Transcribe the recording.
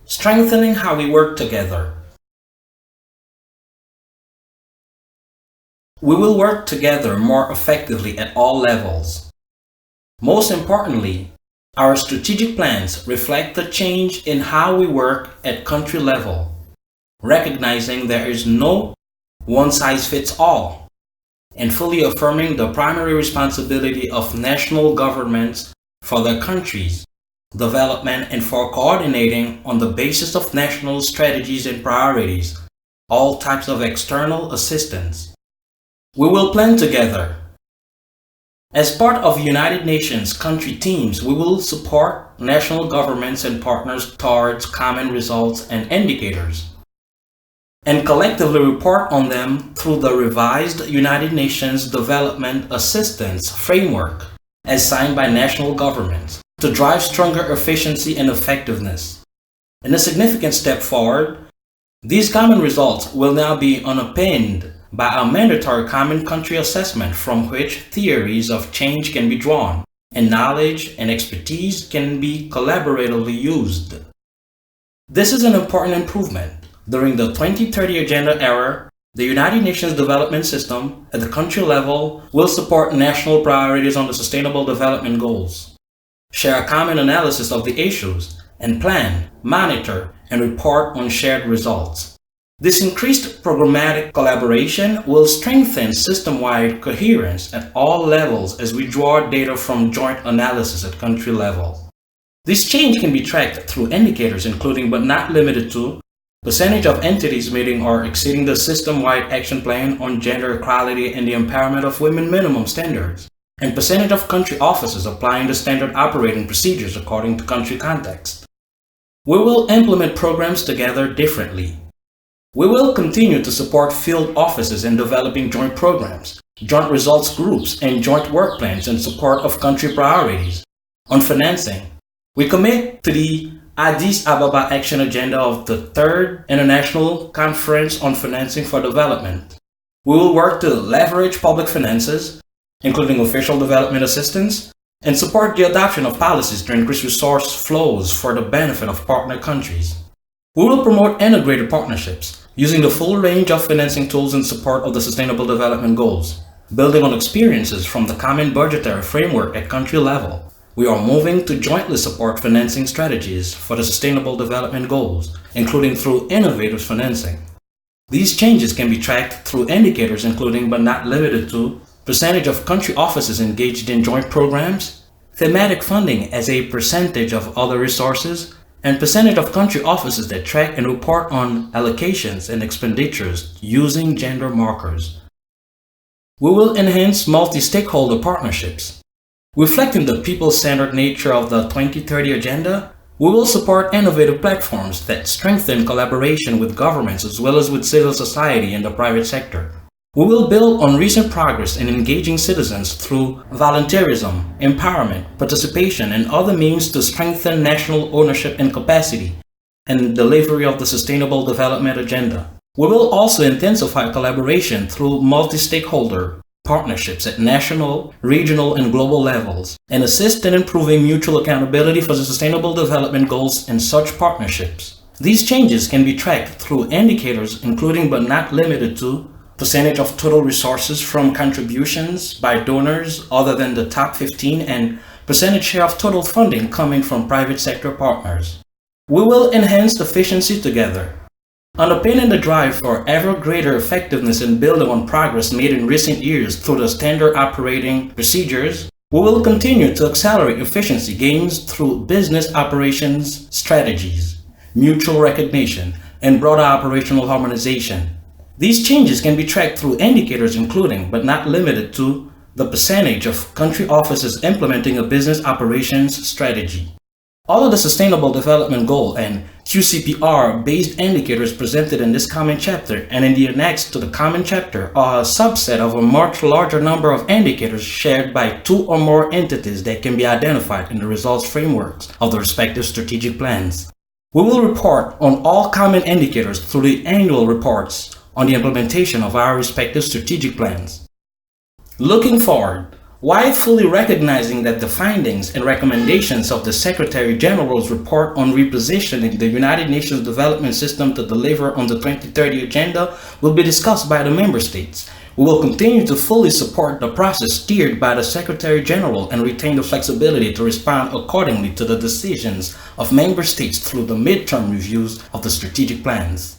Strengthening how we work together. We will work together more effectively at all levels. Most importantly, our strategic plans reflect the change in how we work at country level, recognizing there is no one-size-fits-all, and fully affirming the primary responsibility of national governments for their countries' development and for coordinating on the basis of national strategies and priorities all types of external assistance. We will plan together. As part of United Nations country teams, we will support national governments and partners towards common results and indicators, and collectively report on them through the revised United Nations Development Assistance Framework as signed by national governments to drive stronger efficiency and effectiveness. In a significant step forward, these common results will now be underpinned by a mandatory common country assessment from which theories of change can be drawn and knowledge and expertise can be collaboratively used. This is an important improvement. During the 2030 Agenda era, the United Nations Development System at the country level will support national priorities on the Sustainable Development Goals, share a common analysis of the issues, and plan, monitor, and report on shared results. This increased programmatic collaboration will strengthen system-wide coherence at all levels as we draw data from joint analysis at country level. This change can be tracked through indicators including but not limited to percentage of entities meeting or exceeding the system-wide action plan on gender equality and the empowerment of women minimum standards, and percentage of country offices applying the standard operating procedures according to country context. We will implement programs together differently. We will continue to support field offices in developing joint programs, joint results groups, and joint work plans in support of country priorities. On financing, we commit to the Addis Ababa Action Agenda of the Third International Conference on Financing for Development. We will work to leverage public finances, including official development assistance, and support the adoption of policies to increase resource flows for the benefit of partner countries. We will promote integrated partnerships, using the full range of financing tools in support of the Sustainable Development Goals, building on experiences from the Common Budgetary Framework at country level. We are moving to jointly support financing strategies for the Sustainable Development Goals, including through innovative financing. These changes can be tracked through indicators including but not limited to percentage of country offices engaged in joint programs, thematic funding as a percentage of other resources, and percentage of country offices that track and report on allocations and expenditures using gender markers. We will enhance multi-stakeholder partnerships. Reflecting the people-centered nature of the 2030 Agenda, we will support innovative platforms that strengthen collaboration with governments as well as with civil society and the private sector. We will build on recent progress in engaging citizens through volunteerism, empowerment, participation, and other means to strengthen national ownership and capacity and delivery of the Sustainable Development Agenda. We will also intensify collaboration through multi-stakeholder partnerships at national, regional, and global levels, and assist in improving mutual accountability for the Sustainable Development Goals in such partnerships. These changes can be tracked through indicators including but not limited to percentage of total resources from contributions by donors other than the top 15 and percentage share of total funding coming from private sector partners. We will enhance efficiency together. Underpinning the drive for ever greater effectiveness in building on progress made in recent years through the standard operating procedures, we will continue to accelerate efficiency gains through business operations strategies, mutual recognition, and broader operational harmonization. These changes can be tracked through indicators including, but not limited to, the percentage of country offices implementing a business operations strategy. All of the Sustainable Development Goal and QCPR-based indicators presented in this common chapter and in the annex to the common chapter are a subset of a much larger number of indicators shared by two or more entities that can be identified in the results frameworks of the respective strategic plans. We will report on all common indicators through the annual reports on the implementation of our respective strategic plans. Looking forward, While fully recognizing that the findings and recommendations of the Secretary General's report on repositioning the United Nations Development System to deliver on the 2030 Agenda will be discussed by the Member States, we will continue to fully support the process steered by the Secretary General and retain the flexibility to respond accordingly to the decisions of Member States through the midterm reviews of the strategic plans.